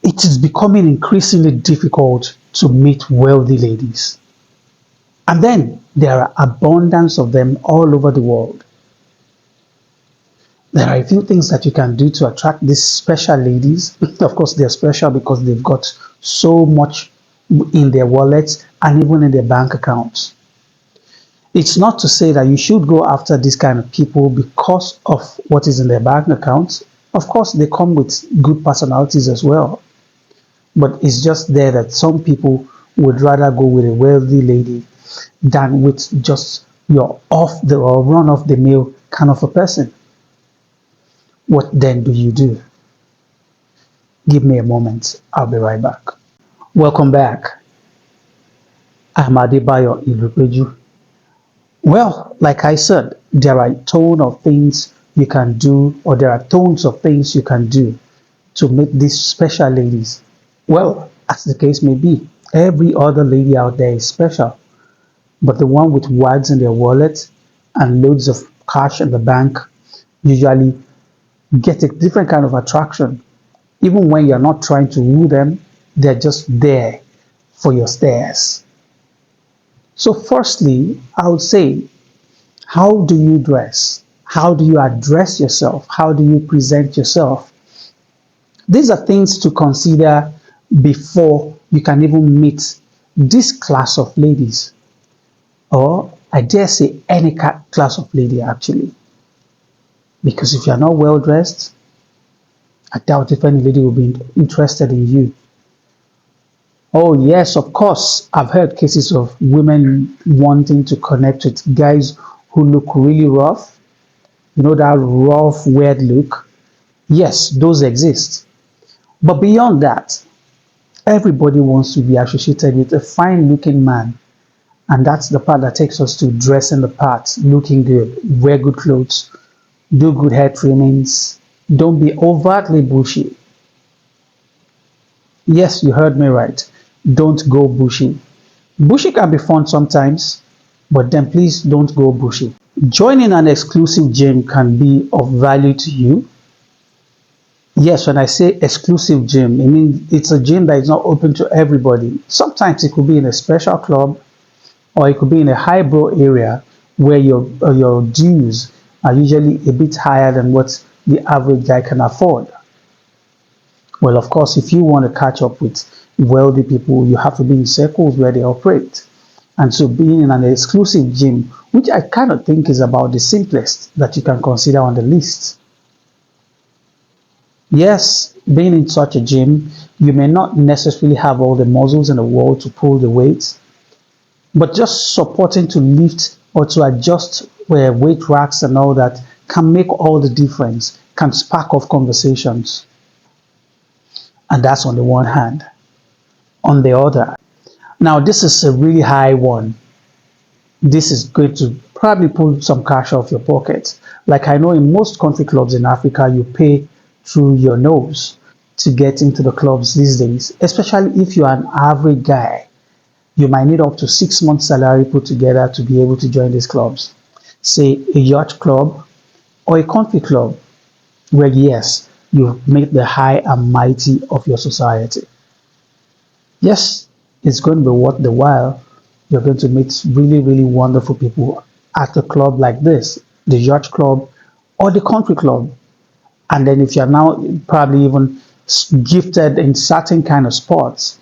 it is becoming increasingly difficult to meet wealthy ladies. And then there are abundance of them all over the world. There are a few things that you can do to attract these special ladies. Of course, they're special because they've got so much in their wallets and even in their bank accounts. It's not to say that you should go after this kind of people because of what is in their bank accounts. Of course, they come with good personalities as well. But it's just there that some people would rather go with a wealthy lady than with just your off the or run off the mill kind of a person. What then do you do? Give me a moment. I'll be right back. Welcome back. I'm Adebayo Ilupeju. Well, like I said, there are a ton of things you can do, or there are tons of things you can do to meet these special ladies. Well, as the case may be, every other lady out there is special, but the one with wads in their wallet and loads of cash in the bank usually get a different kind of attraction. Even when you're not trying to woo them, they're just there for your stares. So, firstly, I would say, how do you dress? How do you address yourself? How do you present yourself? These are things to consider before you can even meet this class of ladies, or I dare say any class of lady actually. Because if you're not well dressed, I doubt if any lady will be interested in you. Oh, yes, of course. I've heard cases of women wanting to connect with guys who look really rough. You know, that rough, weird look. Yes, those exist. But beyond that, everybody wants to be associated with a fine looking man. And that's the part that takes us to dressing the part, looking good, wear good clothes, do good hair trimmings, don't be overtly bushy. Yes, you heard me right. Don't go bushy. Bushy can be fun sometimes, but then please don't go bushy. Joining an exclusive gym can be of value to you. Yes, when I say exclusive gym, I mean it's a gym that is not open to everybody. Sometimes it could be in a special club, or it could be in a highbrow area where your dues are usually a bit higher than what the average guy can afford. Well, of course, if you want to catch up with wealthy people, you have to be in circles where they operate. And so being in an exclusive gym, which I kind of think is about the simplest that you can consider on the list. Yes, being in such a gym, you may not necessarily have all the muscles in the world to pull the weights, but just supporting to lift or to adjust where weight racks and all that can make all the difference, can spark off conversations. And that's on the one hand. On the other, now this is a really high one. This is going to probably pull some cash off your pocket. Like I know in most country clubs in Africa, you pay through your nose to get into the clubs these days, especially if you're an average guy. You might need up to 6 months' salary put together to be able to join these clubs. Say a yacht club or a country club, where yes, you make the high and mighty of your society. Yes, it's going to be worth the while. You're going to meet really, really wonderful people at a club like this, the yacht club or the country club. And then if you're now probably even gifted in certain kind of sports,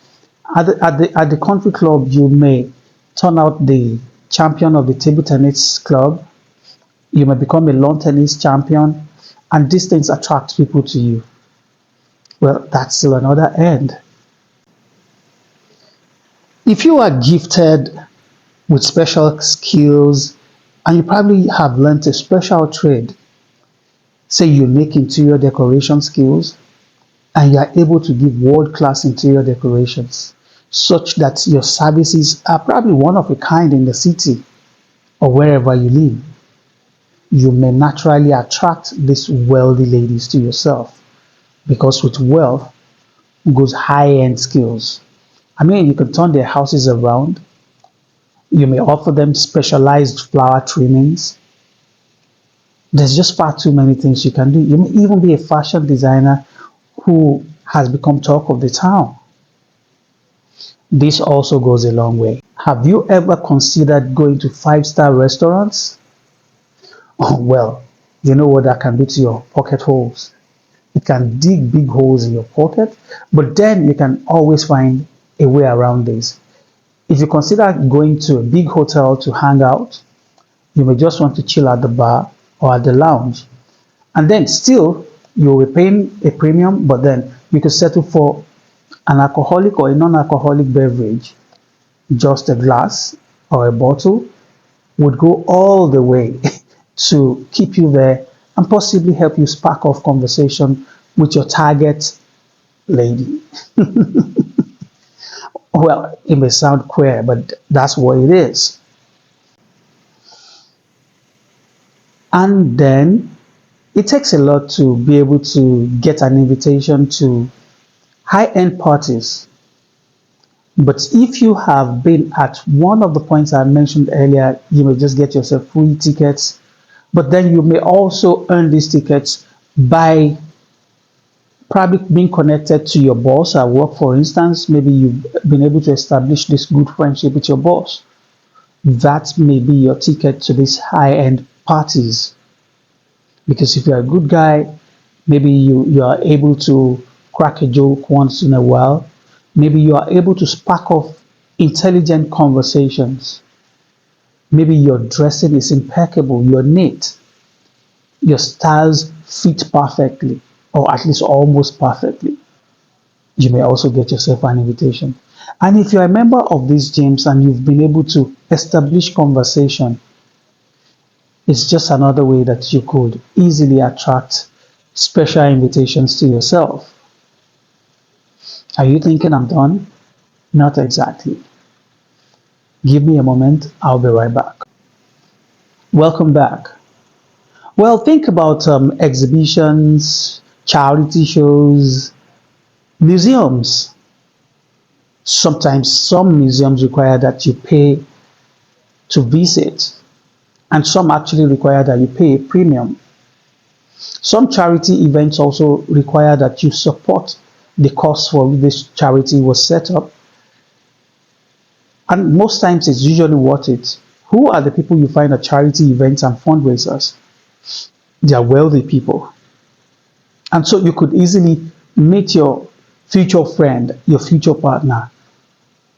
at the country club, you may turn out the champion of the table tennis club. You may become a lawn tennis champion, and these things attract people to you. Well, that's still another end. If you are gifted with special skills and you probably have learned a special trade, say you make interior decoration skills, and you are able to give world-class interior decorations, such that your services are probably one of a kind in the city or wherever you live, you may naturally attract these wealthy ladies to yourself, because with wealth goes high-end skills. I mean, you can turn their houses around. You may offer them specialized flower trimmings. There's just far too many things you can do. You may even be a fashion designer who has become talk of the town. This also goes a long way. Have you ever considered going to five-star restaurants? Oh, well, you know what that can do to your pocket holes. It can dig big holes in your pocket, but then you can always find a way around this. If you consider going to a big hotel to hang out, you may just want to chill at the bar or at the lounge. And then still, you'll be paying a premium, but then you could settle for an alcoholic or a non-alcoholic beverage. Just a glass or a bottle would go all the way to keep you there and possibly help you spark off conversation with your target lady. Well, it may sound queer, but that's what it is. And then it takes a lot to be able to get an invitation to high-end parties. But if you have been at one of the points I mentioned earlier, you may just get yourself free tickets. But then you may also earn these tickets by probably being connected to your boss at work, for instance. Maybe you've been able to establish this good friendship with your boss. That may be your ticket to these high-end parties. Because if you're a good guy, maybe you are able to crack a joke once in a while. Maybe you are able to spark off intelligent conversations. Maybe your dressing is impeccable, you're neat, your styles fit perfectly, or at least almost perfectly. You may also get yourself an invitation. And if you're a member of these gyms and you've been able to establish conversation, it's just another way that you could easily attract special invitations to yourself. Are you thinking I'm done? Not exactly. Give me a moment, I'll be right back. Welcome back. Well, think about exhibitions, charity shows, museums. Sometimes some museums require that you pay to visit, and some actually require that you pay a premium. Some charity events also require that you support the cause for which this charity was set up, and most times it's usually worth it. Who are the people you find at charity events and fundraisers? They are wealthy people. And so you could easily meet your future friend, your future partner,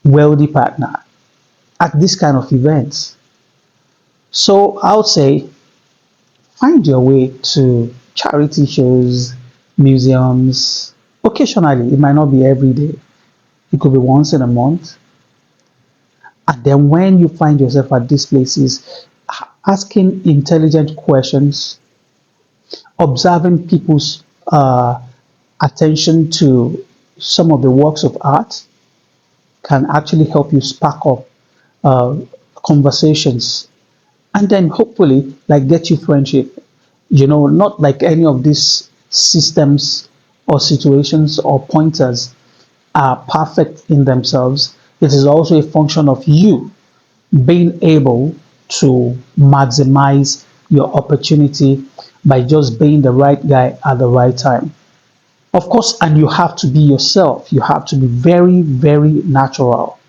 wealthy partner at this kind of events. So I would say find your way to charity shows, museums. Occasionally, it might not be every day. It could be once in a month. And then when you find yourself at these places, asking intelligent questions, observing people's attention to some of the works of art can actually help you spark up uh, conversations, and then hopefully like get you friendship. Not like any of these systems or situations or pointers are perfect in themselves. It is also a function of you being able to maximize your opportunity by just being the right guy at the right time. Of course, and you have to be yourself. You have to be very, very natural.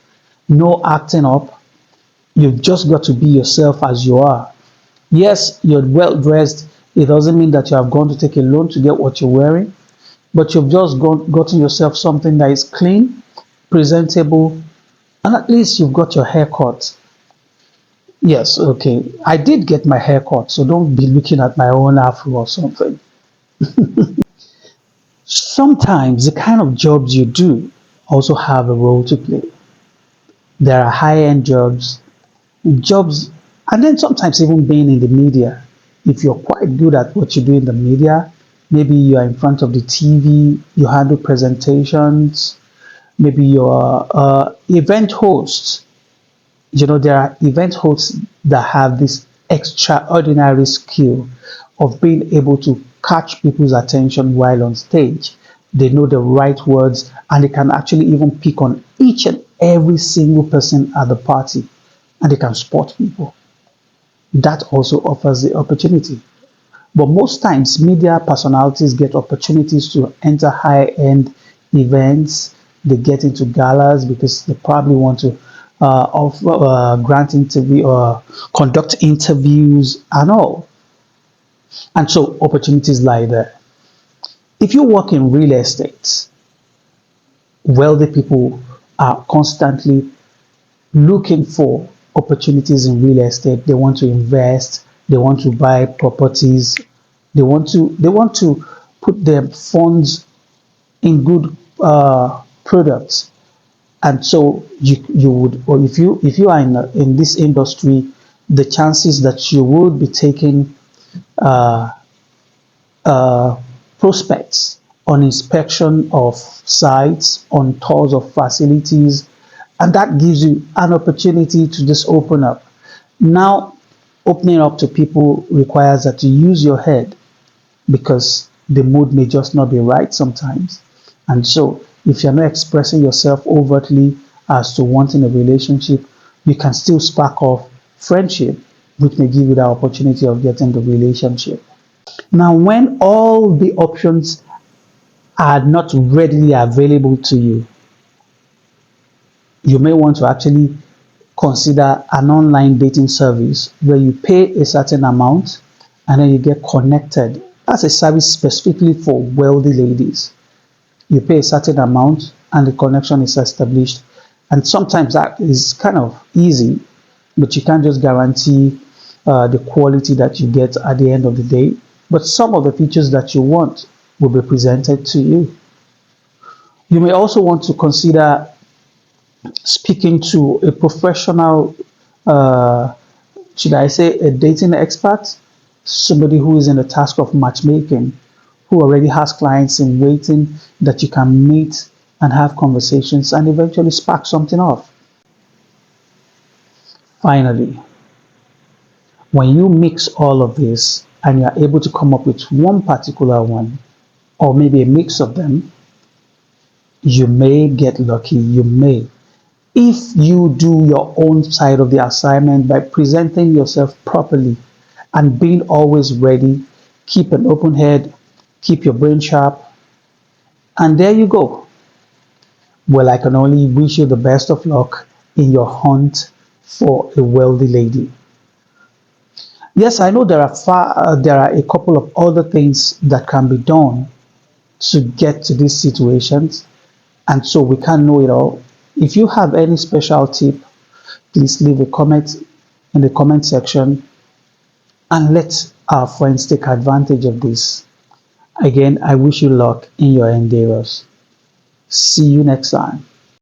No acting up. You've just got to be yourself as you are. Yes, you're well dressed. It doesn't mean that you have gone to take a loan to get what you're wearing, but you've just gotten yourself something that is clean, presentable, and at least you've got your hair cut. Yes, okay. I did get my hair cut, so don't be looking at my own afro or something. Sometimes the kind of jobs you do also have a role to play. There are high-end jobs, and then sometimes even being in the media. If you're quite good at what you do in the media, maybe you are in front of the TV, you handle presentations, maybe you're event host. There are event hosts that have this extraordinary skill of being able to catch people's attention while on stage. They know the right words, and they can actually even pick on each and every single person at the party, and they can spot people. That also offers the opportunity. But most times, media personalities get opportunities to enter high end events, they get into galas because they probably want to grant interview or conduct interviews and all. And so opportunities lie there. If you work in real estate, wealthy people are constantly looking for opportunities in real estate. They want to invest, they want to buy properties, they want to put their funds in good products. And so you would, or if you are in this industry, the chances that you would be taking uh, uh, prospects on inspection of sites, on tours of facilities, and that gives you an opportunity to just open up. Now, opening up to people requires that you use your head because the mood may just not be right sometimes. And so, if you're not expressing yourself overtly as to wanting a relationship, you can still spark off friendship, which may give you the opportunity of getting the relationship. Now, when all the options are not readily available to you, you may want to actually consider an online dating service where you pay a certain amount and then you get connected. That's a service specifically for wealthy ladies. You pay a certain amount and the connection is established. And sometimes that is kind of easy, but you can't just guarantee the quality that you get at the end of the day. But some of the features that you want will be presented to you. You may also want to consider speaking to a professional, uh, should I say, a dating expert, somebody who is in the task of matchmaking, who already has clients in waiting that you can meet and have conversations and eventually spark something off. Finally, when you mix all of this and you are able to come up with one particular one, or maybe a mix of them, you may get lucky. You may. If you do your own side of the assignment by presenting yourself properly and being always ready, keep an open head, keep your brain sharp, and there you go. Well, I can only wish you the best of luck in your hunt for a wealthy lady. Yes, I know there are a couple of other things that can be done to get to these situations, and so we can't know it all. If you have any special tip, please leave a comment in the comment section and let our friends take advantage of this. Again, I wish you luck in your endeavors. See you next time.